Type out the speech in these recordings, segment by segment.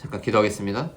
잠깐 기도하겠습니다.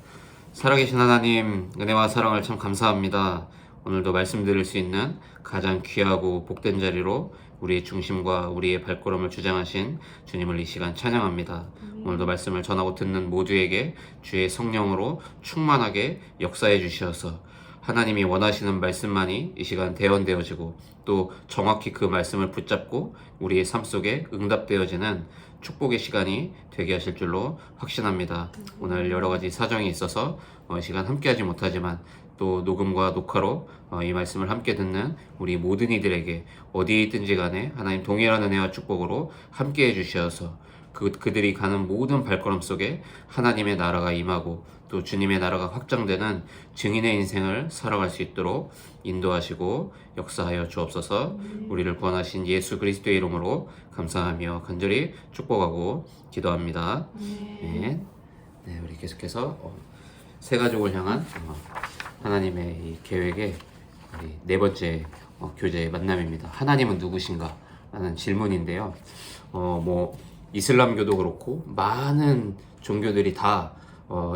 살아계신 하나님, 은혜와 사랑을 참 감사합니다. 오늘도 말씀드릴 수 있는 가장 귀하고 복된 자리로 우리의 중심과 우리의 발걸음을 주장하신 주님을 이 시간 찬양합니다. 오늘도 말씀을 전하고 듣는 모두에게 주의 성령으로 충만하게 역사해 주시어서 하나님이 원하시는 말씀만이 이 시간 대언되어지고 또 정확히 그 말씀을 붙잡고 우리의 삶 속에 응답되어지는 축복의 시간이 되게 하실 줄로 확신합니다. 오늘 여러 가지 사정이 있어서 이 시간 함께하지 못하지만 또 녹음과 녹화로 이 말씀을 함께 듣는 우리 모든 이들에게 어디에 있든지 간에 하나님 동일한 은혜와 축복으로 함께해 주시어서 그들이 가는 모든 발걸음 속에 하나님의 나라가 임하고 또 주님의 나라가 확장되는 증인의 인생을 살아갈 수 있도록 인도하시고 역사하여 주옵소서. 우리를 구원하신 예수 그리스도의 이름으로 감사하며 간절히 축복하고 기도합니다. 네, 우리 계속해서 새 가족을 향한 하나님의 이 계획의 우리 네 번째 교제의 만남입니다. 하나님은 누구신가? 라는 질문인데요. 이슬람교도 그렇고 많은 종교들이 다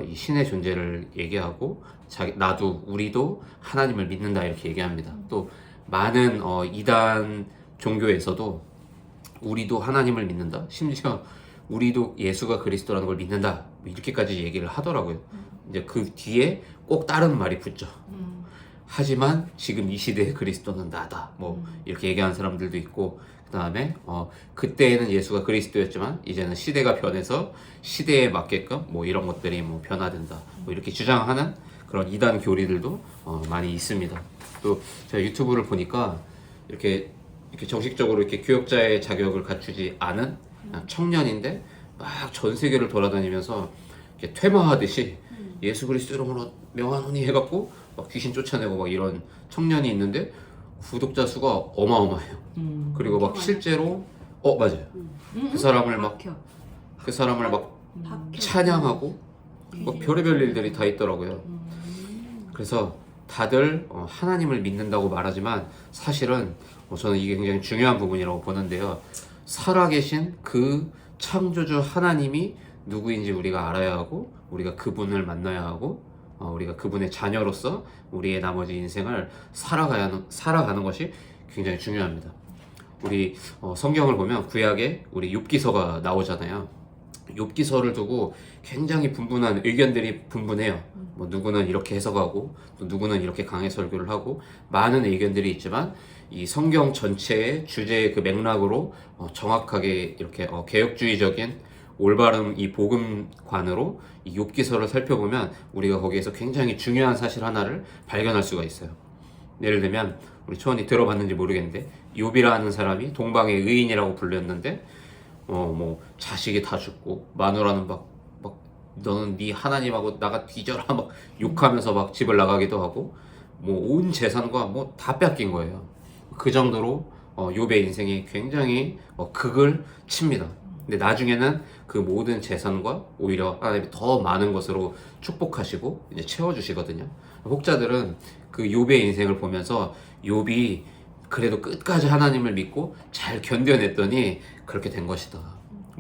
이 신의 존재를 얘기하고 나도 우리도 하나님을 믿는다 이렇게 얘기합니다. 또 많은 이단 종교에서도 우리도 하나님을 믿는다, 심지어 우리도 예수가 그리스도라는 걸 믿는다 이렇게까지 얘기를 하더라고요. 이제 그 뒤에 꼭 다른 말이 붙죠. 하지만 지금 이 시대의 그리스도는 나다 이렇게 얘기하는 사람들도 있고, 그 다음에 그때에는 예수가 그리스도였지만 이제는 시대가 변해서 시대에 맞게끔 이런 것들이 변화된다 이렇게 주장하는 그런 이단 교리들도 많이 있습니다. 또 제가 유튜브를 보니까 이렇게 정식적으로 이렇게 교역자의 자격을 갖추지 않은 청년인데 막 전 세계를 돌아다니면서 이렇게 퇴마하듯이 예수 그리스도 이름으로 명하노니 해갖고 막 귀신 쫓아내고 막 이런 청년이 있는데 구독자 수가 어마어마해요. 그리고 막 실제로 맞아요. 그 사람을 막 찬양하고 막 별의별 일들이 다 있더라고요. 그래서 다들 하나님을 믿는다고 말하지만 사실은 저는 이게 굉장히 중요한 부분이라고 보는데요. 살아계신 그 창조주 하나님이 누구인지 우리가 알아야 하고 우리가 그분을 만나야 하고 우리가 그분의 자녀로서 우리의 나머지 인생을 살아가는 것이 굉장히 중요합니다. 우리 성경을 보면 구약에 우리 욥기서가 나오잖아요. 욥기서를 두고 굉장히 분분한 의견들이 분분해요. 누구는 이렇게 해석하고 또 누구는 이렇게 강해 설교를 하고 많은 의견들이 있지만 이 성경 전체의 주제의 그 맥락으로 정확하게 이렇게 개혁주의적인 올바른 이 복음관으로 이 욥기서를 살펴보면 우리가 거기에서 굉장히 중요한 사실 하나를 발견할 수가 있어요. 예를 들면 우리 초원이 들어봤는지 모르겠는데 욥이라는 사람이 동방의 의인이라고 불렸는데 자식이 다 죽고 마누라는 막 너는 네 하나님하고 나가 뒤져라 막 욕하면서 막 집을 나가기도 하고 온 재산과 다 뺏긴 거예요. 그 정도로 욥의 인생이 굉장히 극을 칩니다. 근데 나중에는 그 모든 재산과 오히려 하나님이 더 많은 것으로 축복하시고 이제 채워주시거든요. 혹자들은 그 욥의 인생을 보면서 욥이 그래도 끝까지 하나님을 믿고 잘 견뎌냈더니 그렇게 된 것이다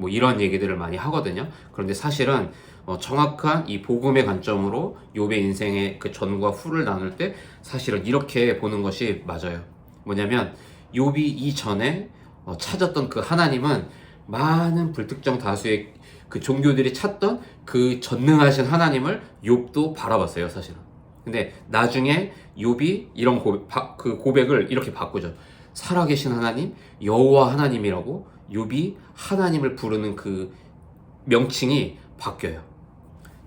이런 얘기들을 많이 하거든요. 그런데 사실은 정확한 이 복음의 관점으로 욥의 인생의 그 전과 후를 나눌 때 사실은 이렇게 보는 것이 맞아요. 뭐냐면 욥이 이전에 찾았던 그 하나님은 많은 불특정 다수의 그 종교들이 찾던 그 전능하신 하나님을 욥도 바라봤어요, 사실은. 근데 나중에 욥이 이런 고백을 이렇게 바꾸죠. 살아계신 하나님, 여호와 하나님이라고 욥이 하나님을 부르는 그 명칭이 바뀌어요.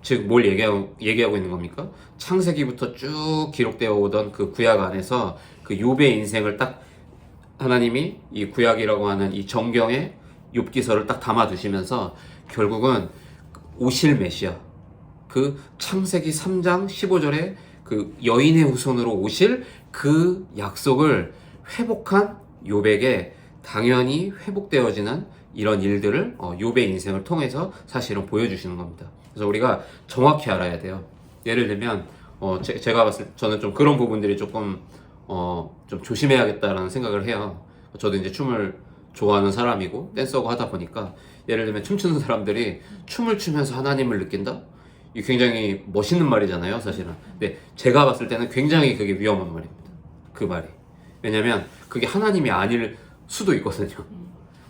즉 뭘 얘기하고 있는 겁니까? 창세기부터 쭉 기록되어 오던 그 구약 안에서 그 욥의 인생을 딱 하나님이 이 구약이라고 하는 이 정경에 욥기서를 딱 담아두시면서 결국은 오실 메시아, 그 창세기 3장 15절에 그 여인의 후손으로 오실 그 약속을 회복한 욥에게 당연히 회복되어지는 이런 일들을 욥의 인생을 통해서 사실은 보여주시는 겁니다. 그래서 우리가 정확히 알아야 돼요. 예를 들면 제가 봤을 때 저는 좀 그런 부분들이 조금 좀 조심해야겠다라는 생각을 해요. 저도 이제 춤을 좋아하는 사람이고 댄서고 하다 보니까 예를 들면 춤추는 사람들이 춤을 추면서 하나님을 느낀다? 이 굉장히 멋있는 말이잖아요, 사실은. 근데 제가 봤을 때는 굉장히 그게 위험한 말입니다. 그 말이. 왜냐면 그게 하나님이 아닐 수도 있거든요.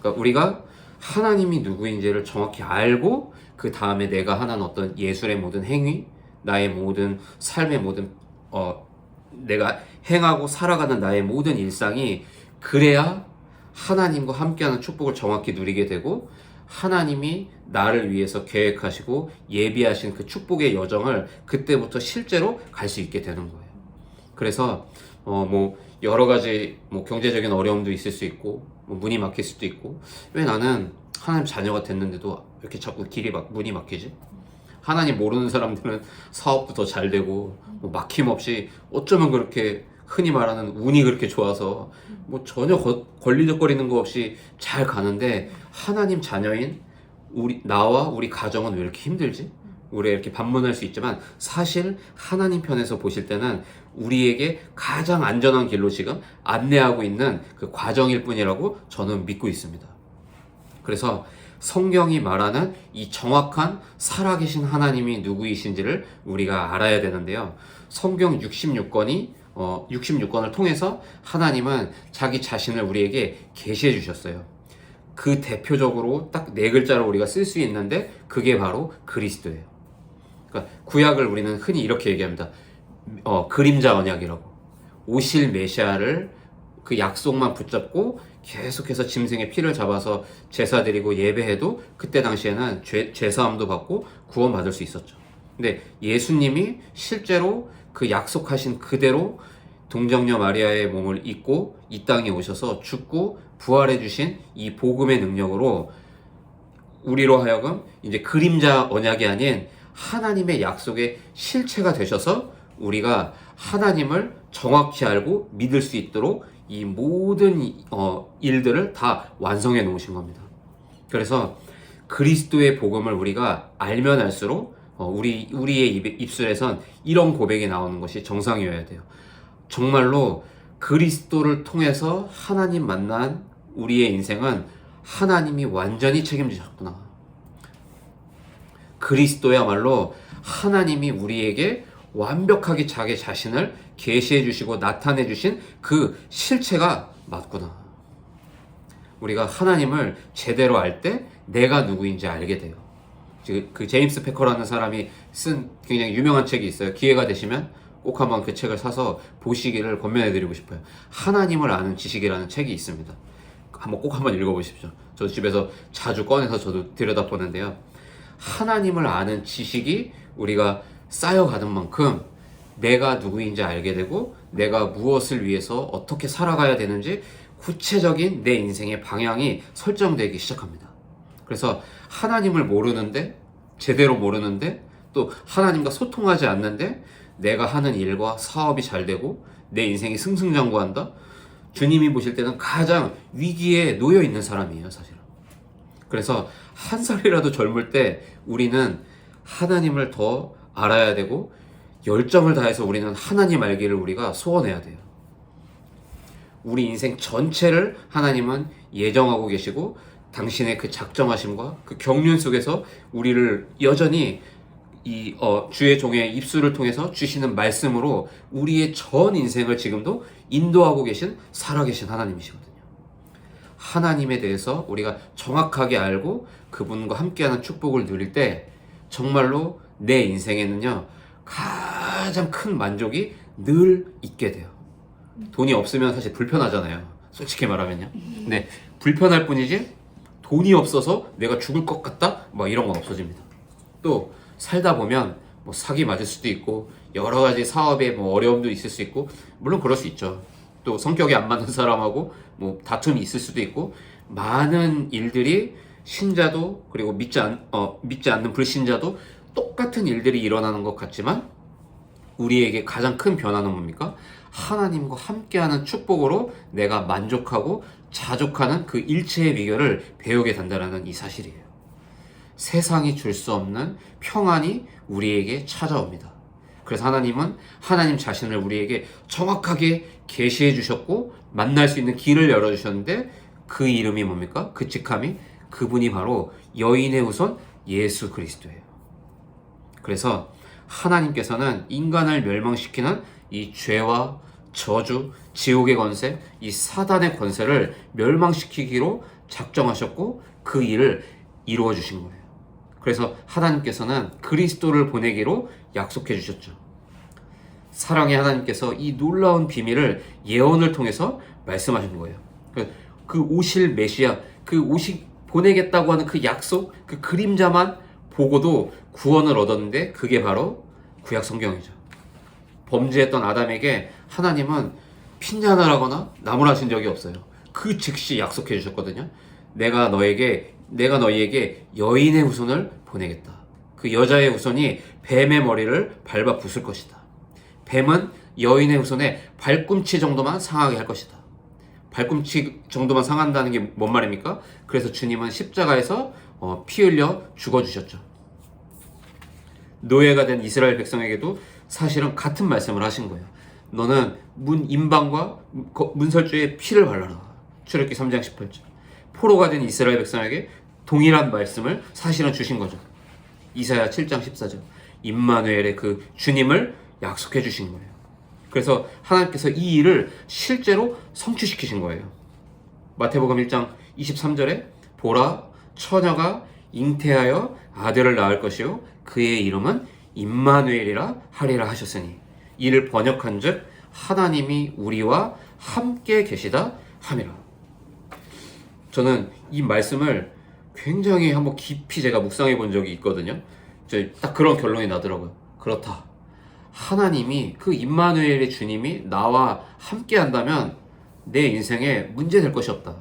그러니까 우리가 하나님이 누구인지를 정확히 알고 그 다음에 내가 하는 어떤 예술의 모든 행위, 나의 모든 삶의 모든 내가 행하고 살아가는 나의 모든 일상이 그래야 하나님과 함께하는 축복을 정확히 누리게 되고 하나님이 나를 위해서 계획하시고 예비하신 그 축복의 여정을 그때부터 실제로 갈 수 있게 되는 거예요. 그래서 뭐 여러 가지 뭐 경제적인 어려움도 있을 수 있고 뭐 문이 막힐 수도 있고 왜 나는 하나님 자녀가 됐는데도 이렇게 자꾸 문이 막히지? 하나님 모르는 사람들은 사업도 더 잘 되고 뭐 막힘없이 어쩌면 그렇게 흔히 말하는 운이 그렇게 좋아서 뭐 전혀 걸리적거리는 거 없이 잘 가는데 하나님 자녀인 나와 우리 가정은 왜 이렇게 힘들지? 우리 이렇게 반문할 수 있지만 사실 하나님 편에서 보실 때는 우리에게 가장 안전한 길로 지금 안내하고 있는 그 과정일 뿐이라고 저는 믿고 있습니다. 그래서 성경이 말하는 이 정확한 살아계신 하나님이 누구이신지를 우리가 알아야 되는데요. 성경 66권을 통해서 하나님은 자기 자신을 우리에게 계시해 주셨어요. 그 대표적으로 딱 네 글자로 우리가 쓸 수 있는데 그게 바로 그리스도예요. 그러니까 구약을 우리는 흔히 이렇게 얘기합니다. 그림자 언약이라고. 오실 메시아를 그 약속만 붙잡고 계속해서 짐승의 피를 잡아서 제사 드리고 예배해도 그때 당시에는 죄사함도 받고 구원받을 수 있었죠. 근데 예수님이 실제로 그 약속하신 그대로 동정녀 마리아의 몸을 입고 이 땅에 오셔서 죽고 부활해 주신 이 복음의 능력으로 우리로 하여금 이제 그림자 언약이 아닌 하나님의 약속의 실체가 되셔서 우리가 하나님을 정확히 알고 믿을 수 있도록 이 모든 일들을 다 완성해 놓으신 겁니다. 그래서 그리스도의 복음을 우리가 알면 알수록 우리의 입술에선 이런 고백이 나오는 것이 정상이어야 돼요. 정말로 그리스도를 통해서 하나님 만난 우리의 인생은 하나님이 완전히 책임지셨구나. 그리스도야말로 하나님이 우리에게 완벽하게 자기 자신을 계시해 주시고 나타내 주신 그 실체가 맞구나. 우리가 하나님을 제대로 알 때 내가 누구인지 알게 돼요. 그 제임스 패커라는 사람이 쓴 굉장히 유명한 책이 있어요. 기회가 되시면 꼭 한번 그 책을 사서 보시기를 권면해 드리고 싶어요. 하나님을 아는 지식이라는 책이 있습니다. 꼭 한번 읽어보십시오. 저 집에서 자주 꺼내서 저도 들여다보는데요. 하나님을 아는 지식이 우리가 쌓여가는 만큼 내가 누구인지 알게 되고 내가 무엇을 위해서 어떻게 살아가야 되는지 구체적인 내 인생의 방향이 설정되기 시작합니다. 그래서 하나님을 모르는데 제대로 모르는데 또 하나님과 소통하지 않는데 내가 하는 일과 사업이 잘 되고 내 인생이 승승장구한다? 주님이 보실 때는 가장 위기에 놓여 있는 사람이에요, 사실은. 그래서 한 살이라도 젊을 때 우리는 하나님을 더 알아야 되고 열정을 다해서 우리는 하나님 알기를 우리가 소원해야 돼요. 우리 인생 전체를 하나님은 예정하고 계시고 당신의 그 작정하심과 그 경륜 속에서 우리를 여전히 주의 종의 입술을 통해서 주시는 말씀으로 우리의 전 인생을 지금도 인도하고 계신 살아계신 하나님이시거든요. 하나님에 대해서 우리가 정확하게 알고 그분과 함께하는 축복을 누릴 때 정말로 내 인생에는요 가장 큰 만족이 늘 있게 돼요. 돈이 없으면 사실 불편하잖아요. 솔직히 말하면요. 네, 불편할 뿐이지 돈이 없어서 내가 죽을 것 같다? 뭐 이런 건 없어집니다. 또 살다 보면 뭐 사기 맞을 수도 있고 여러 가지 사업에 뭐 어려움도 있을 수 있고 물론 그럴 수 있죠. 또 성격이 안 맞는 사람하고 뭐 다툼이 있을 수도 있고 많은 일들이 신자도 그리고 믿지 않는 불신자도 똑같은 일들이 일어나는 것 같지만 우리에게 가장 큰 변화는 뭡니까? 하나님과 함께하는 축복으로 내가 만족하고 자족하는 그 일체의 비결을 배우게 된다는 이 사실이에요. 세상이 줄 수 없는 평안이 우리에게 찾아옵니다. 그래서 하나님은 하나님 자신을 우리에게 정확하게 계시해 주셨고 만날 수 있는 길을 열어주셨는데 그 이름이 뭡니까? 그 직함이 그분이 바로 여인의 후손 예수 그리스도예요. 그래서 하나님께서는 인간을 멸망시키는 이 죄와 저주, 지옥의 권세, 이 사단의 권세를 멸망시키기로 작정하셨고 그 일을 이루어 주신 거예요. 그래서 하나님께서는 그리스도를 보내기로 약속해 주셨죠. 사랑의 하나님께서 이 놀라운 비밀을 예언을 통해서 말씀하신 거예요. 그 오실 메시아, 보내겠다고 하는 그 약속, 그 그림자만 보고도 구원을 얻었는데 그게 바로 구약 성경이죠. 범죄했던 아담에게 하나님은 핀잔을 하거나 나무라신 적이 없어요. 그 즉시 약속해 주셨거든요. 내가 너희에게 여인의 후손을 보내겠다. 그 여자의 후손이 뱀의 머리를 밟아 부술 것이다. 뱀은 여인의 후손의 발꿈치 정도만 상하게 할 것이다. 발꿈치 정도만 상한다는 게 뭔 말입니까? 그래서 주님은 십자가에서 피 흘려 죽어주셨죠. 노예가 된 이스라엘 백성에게도 사실은 같은 말씀을 하신 거예요. 너는 임방과 문설주에 피를 발라라. 출애굽기 3장 18절. 포로가 된 이스라엘 백성에게 동일한 말씀을 사실은 주신 거죠. 이사야 7장 14절. 임마누엘의 그 주님을 약속해 주신 거예요. 그래서 하나님께서 이 일을 실제로 성취시키신 거예요. 마태복음 1장 23절에 보라, 처녀가 잉태하여 아들을 낳을 것이요 그의 이름은 임마누엘이라 하리라 하셨으니, 이를 번역한즉 하나님이 우리와 함께 계시다 함이라. 저는 이 말씀을 굉장히 한번 깊이 제가 묵상해 본 적이 있거든요. 딱 그런 결론이 나더라고요. 그렇다. 하나님이, 그 임마누엘의 주님이 나와 함께 한다면 내 인생에 문제 될 것이 없다.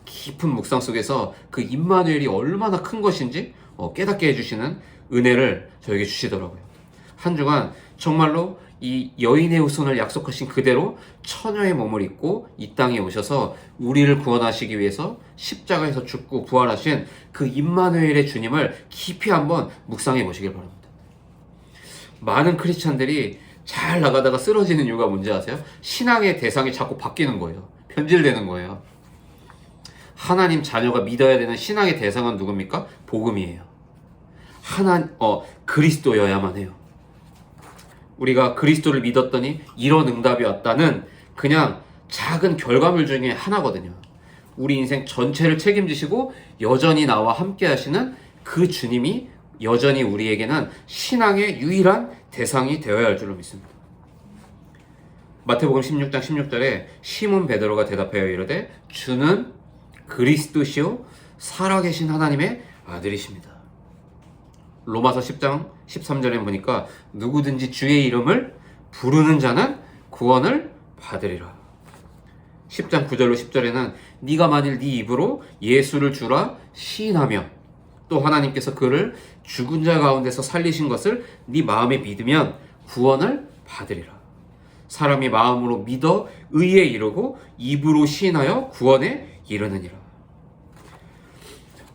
깊은 묵상 속에서 그 임마누엘이 얼마나 큰 것인지 깨닫게 해주시는 은혜를 저에게 주시더라고요. 한 주간 정말로 이 여인의 후손을 약속하신 그대로 처녀의 몸을 입고 이 땅에 오셔서 우리를 구원하시기 위해서 십자가에서 죽고 부활하신 그 임마누엘의 주님을 깊이 한번 묵상해 보시길 바랍니다. 많은 크리스찬들이 잘 나가다가 쓰러지는 이유가 뭔지 아세요? 신앙의 대상이 자꾸 바뀌는 거예요. 변질되는 거예요. 하나님 자녀가 믿어야 되는 신앙의 대상은 누굽니까? 복음이에요. 그리스도여야만 해요. 우리가 그리스도를 믿었더니 이런 응답이 왔다는 그냥 작은 결과물 중에 하나거든요. 우리 인생 전체를 책임지시고 여전히 나와 함께 하시는 그 주님이 여전히 우리에게는 신앙의 유일한 대상이 되어야 할 줄로 믿습니다. 마태복음 16장 16절에 시몬 베드로가 대답하여 이르되 주는 그리스도시요 살아계신 하나님의 아들이십니다. 로마서 10장 13절에 보니까 누구든지 주의 이름을 부르는 자는 구원을 받으리라. 10장 9절로 10절에는 네가 만일 네 입으로 예수를 주라 시인하며 또 하나님께서 그를 죽은 자 가운데서 살리신 것을 네 마음에 믿으면 구원을 받으리라. 사람이 마음으로 믿어 의에 이르고 입으로 시인하여 구원에 이르느니라.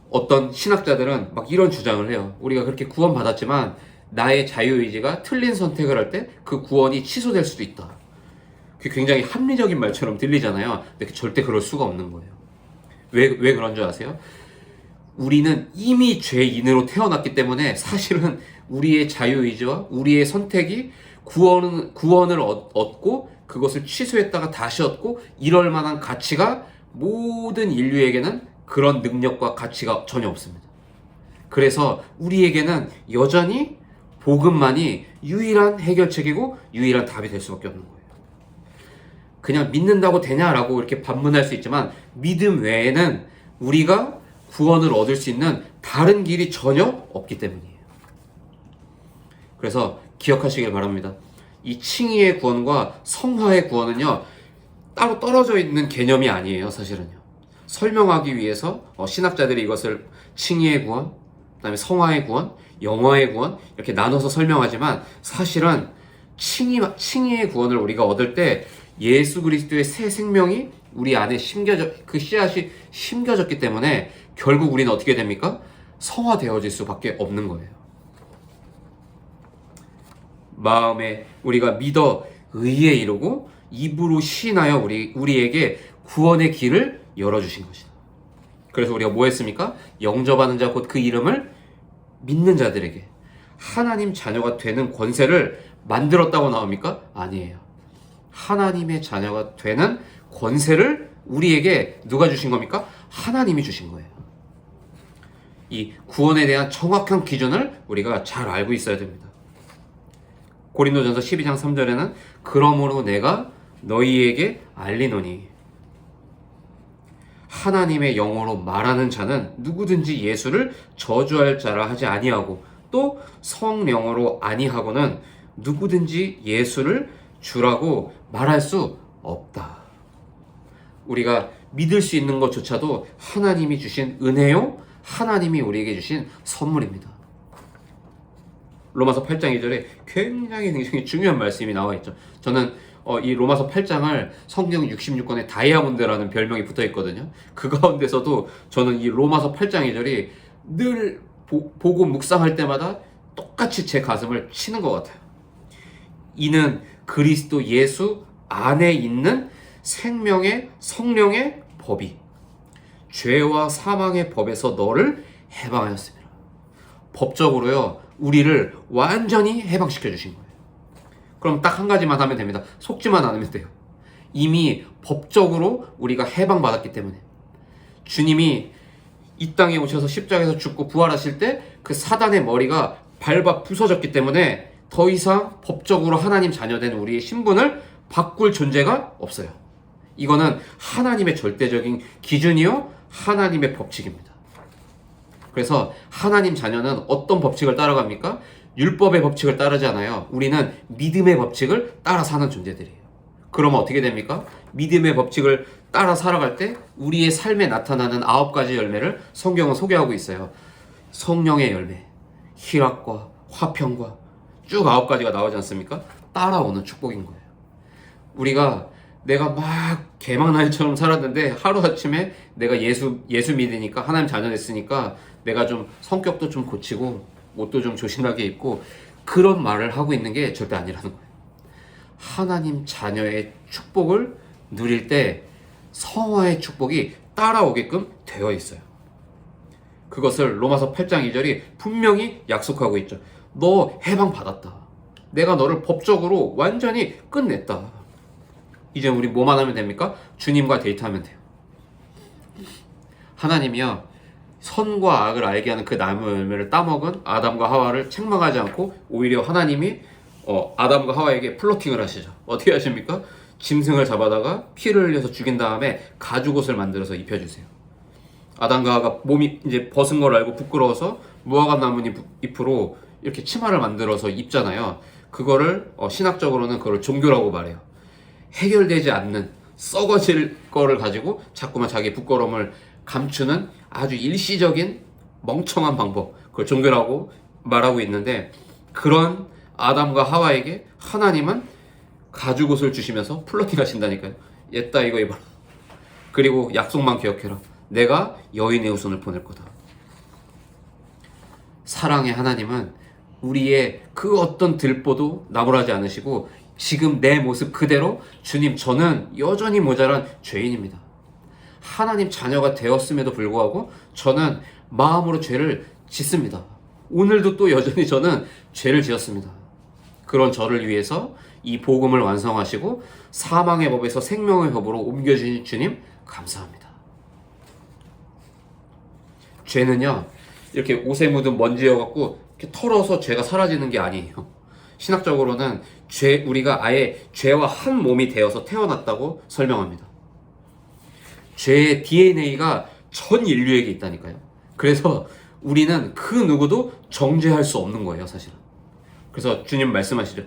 어떤 신학자들은 막 이런 주장을 해요. 우리가 그렇게 구원받았지만 나의 자유의지가 틀린 선택을 할 때 그 구원이 취소될 수도 있다. 그게 굉장히 합리적인 말처럼 들리잖아요. 근데 절대 그럴 수가 없는 거예요. 왜 그런 줄 아세요? 우리는 이미 죄인으로 태어났기 때문에 사실은 우리의 자유의지와 우리의 선택이 구원을 얻고 그것을 취소했다가 다시 얻고 이럴 만한 가치가 모든 인류에게는 그런 능력과 가치가 전혀 없습니다. 그래서 우리에게는 여전히 복음만이 유일한 해결책이고 유일한 답이 될 수밖에 없는 거예요. 그냥 믿는다고 되냐라고 이렇게 반문할 수 있지만 믿음 외에는 우리가 구원을 얻을 수 있는 다른 길이 전혀 없기 때문이에요. 그래서 기억하시길 바랍니다. 이 칭의의 구원과 성화의 구원은요 따로 떨어져 있는 개념이 아니에요. 사실은요. 설명하기 위해서 신학자들이 이것을 칭의의 구원, 그다음에 성화의 구원, 영화의 구원 이렇게 나눠서 설명하지만 사실은 칭의의 구원을 우리가 얻을 때 예수 그리스도의 새 생명이 우리 안에 그 씨앗이 심겨졌기 때문에 결국 우리는 어떻게 됩니까? 성화되어질 수밖에 없는 거예요. 마음에 우리가 믿어 의에 이르고 입으로 시인하여 우리에게 구원의 길을 열어주신 것이다. 그래서 우리가 뭐 했습니까? 영접하는 자 곧 그 이름을 믿는 자들에게 하나님 자녀가 되는 권세를 만들었다고 나옵니까? 아니에요. 하나님의 자녀가 되는 권세를 우리에게 누가 주신 겁니까? 하나님이 주신 거예요. 이 구원에 대한 정확한 기준을 우리가 잘 알고 있어야 됩니다. 고린도전서 12장 3절에는 그러므로 내가 너희에게 알리노니 하나님의 영어로 말하는 자는 누구든지 예수를 저주할 자라 하지 아니하고 또 성령어로 아니하고는 누구든지 예수를 주라고 말할 수 없다. 우리가 믿을 수 있는 것조차도 하나님이 주신 은혜요, 하나님이 우리에게 주신 선물입니다. 로마서 8장 2절에 굉장히 중요한 말씀이 나와 있죠. 저는 이 로마서 8장을 성경 66권의 다이아몬드라는 별명이 붙어 있거든요. 그 가운데서도 저는 이 로마서 8장 2절이 늘 보고 묵상할 때마다 똑같이 제 가슴을 치는 것 같아요. 이는 그리스도 예수 안에 있는 생명의 성령의 법이 죄와 사망의 법에서 너를 해방하였습니다. 법적으로요, 우리를 완전히 해방시켜 주신 거예요. 그럼 딱 한 가지만 하면 됩니다. 속지만 않으면 돼요. 이미 법적으로 우리가 해방받았기 때문에 주님이 이 땅에 오셔서 십자가에서 죽고 부활하실 때 그 사단의 머리가 밟아 부서졌기 때문에 더 이상 법적으로 하나님 자녀된 우리의 신분을 바꿀 존재가 없어요. 이거는 하나님의 절대적인 기준이요, 하나님의 법칙입니다. 그래서 하나님 자녀는 어떤 법칙을 따라갑니까? 율법의 법칙을 따르지 않아요. 우리는 믿음의 법칙을 따라 사는 존재들이에요. 그러면 어떻게 됩니까? 믿음의 법칙을 따라 살아갈 때 우리의 삶에 나타나는 9가지 열매를 성경은 소개하고 있어요. 성령의 열매, 희락과 화평과 쭉 9가지가 나오지 않습니까? 따라오는 축복인 거예요. 우리가 내가 막 개망나이처럼 살았는데 하루아침에 내가 예수 믿으니까, 하나님 자녀 됐으니까 내가 좀 성격도 좀 고치고 옷도 좀 조신하게 입고 그런 말을 하고 있는 게 절대 아니라는 거예요. 하나님 자녀의 축복을 누릴 때 성화의 축복이 따라오게끔 되어 있어요. 그것을 로마서 8장 2절이 분명히 약속하고 있죠. 너 해방받았다. 내가 너를 법적으로 완전히 끝냈다. 이제 우리 뭐만 하면 됩니까? 주님과 데이트하면 돼요. 하나님이요, 선과 악을 알게 하는 그 나무 열매를 따먹은 아담과 하와를 책망하지 않고 오히려 하나님이 아담과 하와에게 플로팅을 하시죠. 어떻게 하십니까? 짐승을 잡아다가 피를 흘려서 죽인 다음에 가죽옷을 만들어서 입혀주세요. 아담과 하와가 몸이 이제 벗은 걸 알고 부끄러워서 무화과 나뭇잎으로 이렇게 치마를 만들어서 입잖아요. 그거를 신학적으로는 그걸 종교라고 말해요. 해결되지 않는 썩어질 거를 가지고 자꾸만 자기 부끄러움을 감추는 아주 일시적인 멍청한 방법, 그걸 종교라고 말하고 있는데, 그런 아담과 하와에게 하나님은 가죽옷을 주시면서 플러팅 하신다니까요. 얘따 이거 입어라. 그리고 약속만 기억해라. 내가 여인의 후손을 보낼 거다. 사랑의 하나님은 우리의 그 어떤 들보도 나무라지 않으시고 지금 내 모습 그대로 주님, 저는 여전히 모자란 죄인입니다. 하나님 자녀가 되었음에도 불구하고 저는 마음으로 죄를 짓습니다. 오늘도 또 여전히 저는 죄를 지었습니다. 그런 저를 위해서 이 복음을 완성하시고 사망의 법에서 생명의 법으로 옮겨주신 주님 감사합니다. 죄는요, 이렇게 옷에 묻은 먼지여갖고 이렇게 털어서 죄가 사라지는 게 아니에요. 신학적으로는 우리가 아예 죄와 한 몸이 되어서 태어났다고 설명합니다. 죄의 DNA가 전 인류에게 있다니까요. 그래서 우리는 그 누구도 정죄할 수 없는 거예요, 사실은. 그래서 주님 말씀하시죠.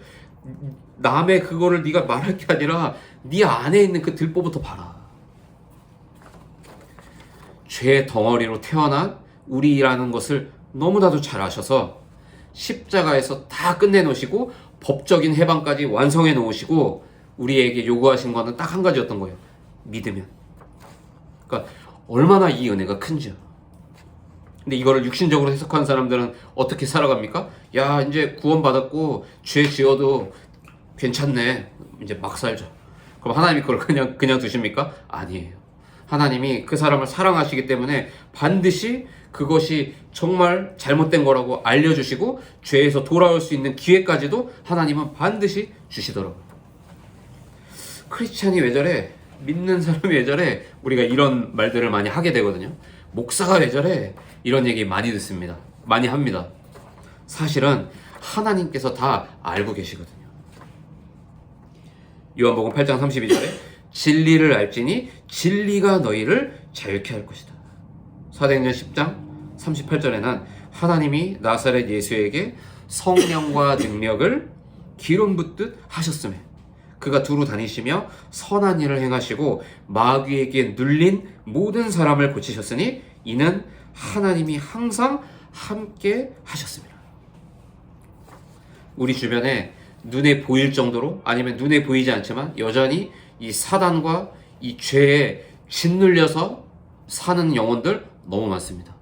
남의 그거를 네가 말할 게 아니라 네 안에 있는 그 들보부터 봐라. 죄의 덩어리로 태어난 우리라는 것을 너무나도 잘 아셔서 십자가에서 다 끝내놓으시고 법적인 해방까지 완성해 놓으시고 우리에게 요구하신 거는 딱 한 가지였던 거예요. 믿으면. 그러니까 얼마나 이 은혜가 큰지요. 근데 이거를 육신적으로 해석하는 사람들은 어떻게 살아갑니까? 야, 이제 구원받았고 죄 지어도 괜찮네. 이제 막 살죠. 그럼 하나님이 그걸 그냥 두십니까? 아니에요. 하나님이 그 사람을 사랑하시기 때문에 반드시 그것이 정말 잘못된 거라고 알려주시고 죄에서 돌아올 수 있는 기회까지도 하나님은 반드시 주시더라고요. 크리스찬이 왜 저래? 믿는 사람이 왜 저래? 우리가 이런 말들을 많이 하게 되거든요. 목사가 왜 저래? 이런 얘기 많이 듣습니다. 많이 합니다. 사실은 하나님께서 다 알고 계시거든요. 요한복음 8장 32절에 진리를 알지니 진리가 너희를 자유케 할 것이다. 사도행전 10장 38절에는 하나님이 나사렛 예수에게 성령과 능력을 기름 붓듯 하셨음에 그가 두루 다니시며 선한 일을 행하시고 마귀에게 눌린 모든 사람을 고치셨으니 이는 하나님이 항상 함께 하셨습니다. 우리 주변에 눈에 보일 정도로 아니면 눈에 보이지 않지만 여전히 이 사단과 이 죄에 짓눌려서 사는 영혼들 너무 많습니다.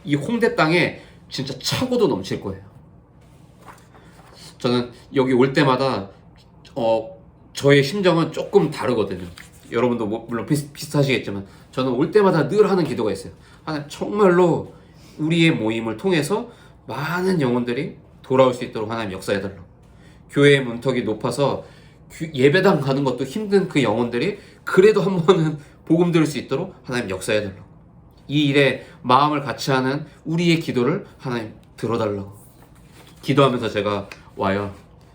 이 홍대 땅에 진짜 차고도 넘칠 거예요. 저는 여기 올 때마다 저의 심정은 조금 다르거든요. 여러분도 물론 비슷하시겠지만 저는 올 때마다 늘 하는 기도가 있어요. 하나님 정말로 우리의 모임을 통해서 많은 영혼들이 돌아올 수 있도록 하나님 역사해달라고. 교회의 문턱이 높아서 예배당 가는 것도 힘든 그 영혼들이 그래도 한 번은 복음 들을 수 있도록 하나님 역사해달라고. 이 일에 마음을 같이 하는 우리의 기도를 하나님 들어달라고. 기도하면서 제가 와요.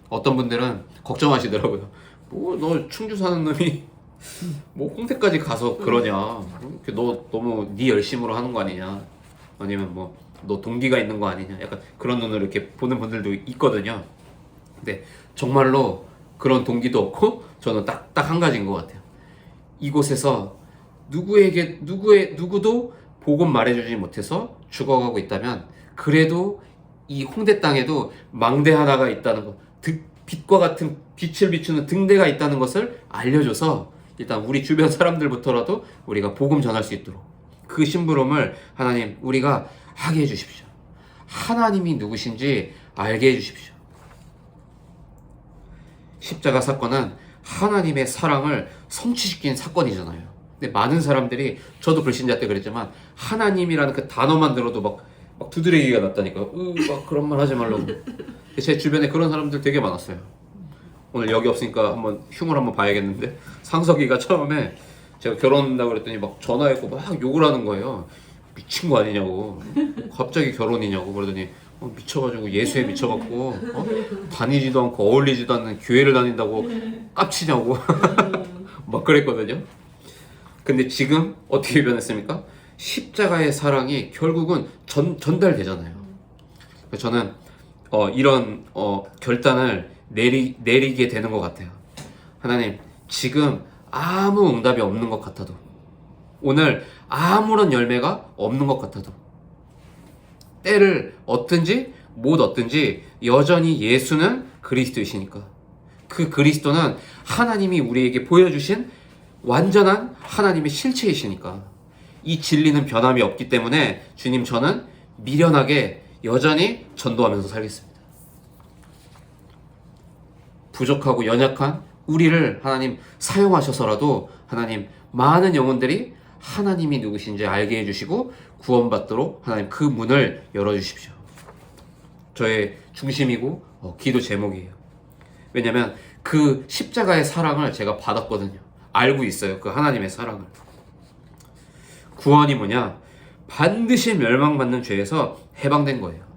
어떤 분들은 걱정하시더라고요. 뭐 너 충주 사는 놈이 뭐 홍대까지 가서 그러냐. 너 너무 네 열심으로 하는 거 아니냐. 아니면 뭐 너 동기가 있는 거 아니냐. 약간 그런 눈으로 이렇게 보는 분들도 있거든요. 근데 정말로 그런 동기도 없고 저는 딱 한 가지인 것 같아요. 이곳에서 누구도 복음 말해주지 못해서 죽어가고 있다면 그래도 이 홍대 땅에도 망대 하나가 있다는 것, 빛과 같은 빛을 비추는 등대가 있다는 것을 알려줘서 일단 우리 주변 사람들부터라도 우리가 복음 전할 수 있도록 그 심부름을 하나님 우리가 하게 해주십시오. 하나님이 누구신지 알게 해주십시오. 십자가 사건은 하나님의 사랑을 성취시킨 사건이잖아요. 근데 많은 사람들이 저도 불신자 때 그랬지만 하나님이라는 그 단어만 들어도 막 두드러기가 났다니까. 막 그런 말 하지 말라고. 제 주변에 그런 사람들 되게 많았어요. 오늘 여기 없으니까 한번 흉을 한번 봐야겠는데 상석이가 처음에 제가 결혼한다고 그랬더니 막 전화했고 막 욕을 하는 거예요. 미친 거 아니냐고. 갑자기 결혼이냐고. 그러더니 미쳐가지고 예수에 미쳐갖고 다니지도 않고 어울리지도 않는 교회를 다닌다고 깝치냐고 막 그랬거든요. 근데 지금 어떻게 변했습니까? 십자가의 사랑이 결국은 전달되잖아요. 저는 이런 결단을 내리게 되는 것 같아요. 하나님, 지금 아무 응답이 없는 것 같아도, 오늘 아무런 열매가 없는 것 같아도, 때를 얻든지 못 얻든지 여전히 예수는 그리스도이시니까, 그 그리스도는 하나님이 우리에게 보여주신 완전한 하나님의 실체이시니까 이 진리는 변함이 없기 때문에 주님, 저는 미련하게 여전히 전도하면서 살겠습니다. 부족하고 연약한 우리를 하나님 사용하셔서라도 하나님 많은 영혼들이 하나님이 누구신지 알게 해주시고 구원받도록 하나님 그 문을 열어주십시오. 저의 중심이고 기도 제목이에요. 왜냐하면 그 십자가의 사랑을 제가 받았거든요. 알고 있어요. 그 하나님의 사랑을. 구원이 뭐냐? 반드시 멸망받는 죄에서 해방된 거예요.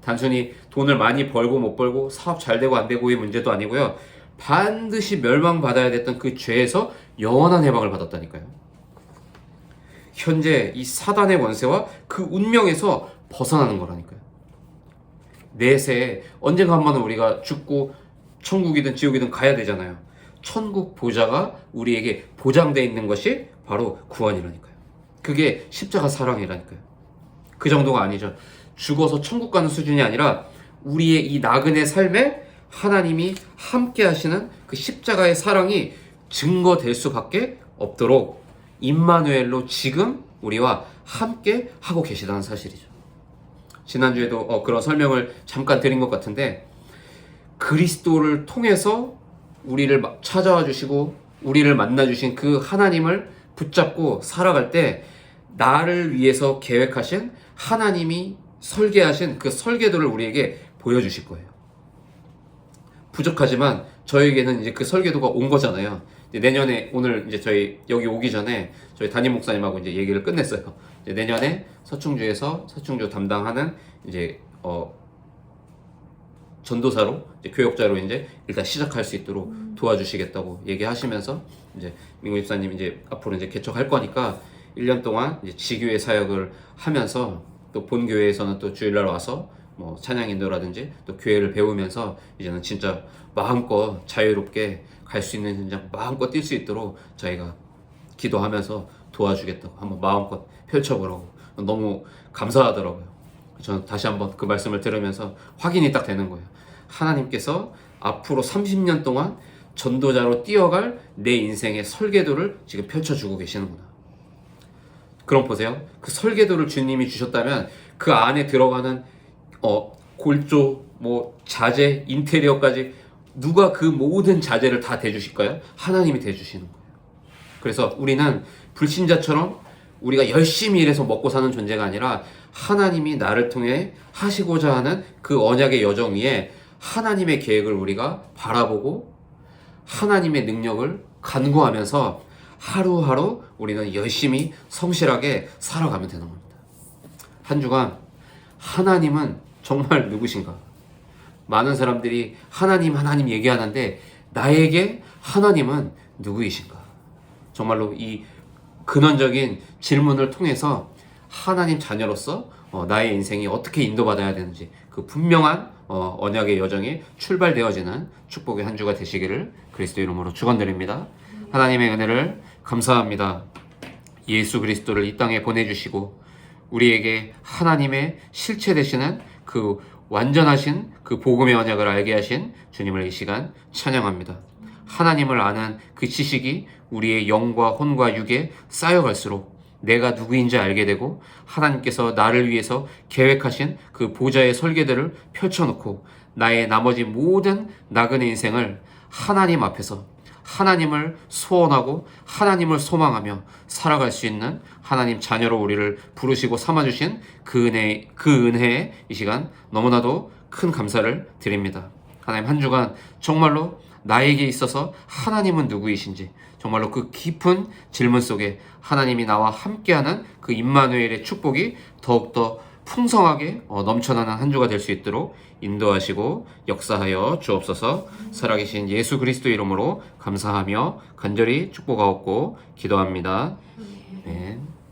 단순히 돈을 많이 벌고 못 벌고 사업 잘 되고 안 되고의 문제도 아니고요. 반드시 멸망받아야 됐던 그 죄에서 영원한 해방을 받았다니까요. 현재 이 사단의 권세와 그 운명에서 벗어나는 거라니까요. 내세에 언젠가 한 번은 우리가 죽고 천국이든 지옥이든 가야 되잖아요. 천국 보좌가 우리에게 보장되어 있는 것이 바로 구원이라니까요. 그게 십자가 사랑이라니까요. 그 정도가 아니죠. 죽어서 천국 가는 수준이 아니라 우리의 이 나그네 삶에 하나님이 함께 하시는 그 십자가의 사랑이 증거될 수밖에 없도록 임마누엘로 지금 우리와 함께 하고 계시다는 사실이죠. 지난주에도 그런 설명을 잠깐 드린 것 같은데, 그리스도를 통해서 우리를 찾아와 주시고 우리를 만나 주신 그 하나님을 붙잡고 살아갈 때 나를 위해서 계획하신 하나님이 설계하신 그 설계도를 우리에게 보여주실 거예요. 부족하지만 저에게는 이제 그 설계도가 온 거잖아요. 이제 내년에 오늘 이제 저희 여기 오기 전에 저희 담임 목사님하고 이제 얘기를 끝냈어요. 이제 내년에 서충주에서 서충주 담당하는 이제 전도사로 이제 교역자로 이제 일단 시작할 수 있도록 도와주시겠다고 얘기하시면서 이제 민구 집사님 이제 앞으로 이제 개척할 거니까 1년 동안 이제 지교회 사역을 하면서 또 본교회에서는 또 주일날 와서 뭐 찬양 인도라든지 또 교회를 배우면서 이제는 진짜 마음껏 자유롭게 갈 수 있는 현장 마음껏 뛸 수 있도록 저희가 기도하면서 도와주겠다고 한번 마음껏 펼쳐보라고 너무 감사하더라고요. 저는 다시 한번 그 말씀을 들으면서 확인이 딱 되는 거예요. 하나님께서 앞으로 30년 동안 전도자로 뛰어갈 내 인생의 설계도를 지금 펼쳐주고 계시는구나. 그럼 보세요. 그 설계도를 주님이 주셨다면 그 안에 들어가는 골조, 뭐 자재, 인테리어까지 누가 그 모든 자재를 다 대주실까요? 하나님이 대주시는 거예요. 그래서 우리는 불신자처럼 우리가 열심히 일해서 먹고 사는 존재가 아니라 하나님이 나를 통해 하시고자 하는 그 언약의 여정 위에 하나님의 계획을 우리가 바라보고 하나님의 능력을 간구하면서 하루하루 우리는 열심히 성실하게 살아가면 되는 겁니다. 한 주간 하나님은 정말 누구신가? 많은 사람들이 하나님 하나님 얘기하는데 나에게 하나님은 누구이신가? 정말로 이 근원적인 질문을 통해서 하나님 자녀로서 나의 인생이 어떻게 인도받아야 되는지 그 분명한 언약의 여정이 출발되어지는 축복의 한 주가 되시기를 그리스도 이름으로 축원드립니다. 하나님의 은혜를 감사합니다. 예수 그리스도를 이 땅에 보내주시고 우리에게 하나님의 실체 되시는 그 완전하신 그 복음의 언약을 알게 하신 주님을 이 시간 찬양합니다. 하나님을 아는 그 지식이 우리의 영과 혼과 육에 쌓여갈수록 내가 누구인지 알게 되고 하나님께서 나를 위해서 계획하신 그 보좌의 설계들을 펼쳐놓고 나의 나머지 모든 나그네 인생을 하나님 앞에서 하나님을 소원하고 하나님을 소망하며 살아갈 수 있는 하나님 자녀로 우리를 부르시고 삼아주신 그 은혜에 이 시간 너무나도 큰 감사를 드립니다. 하나님 한 주간 정말로 나에게 있어서 하나님은 누구이신지 정말로 그 깊은 질문 속에 하나님이 나와 함께하는 그 임마누엘의 축복이 더욱더 풍성하게 넘쳐나는 한 주가 될 수 있도록 인도하시고 역사하여 주옵소서. 살아계신 예수 그리스도 이름으로 감사하며 간절히 축복하옵고 기도합니다. 아멘.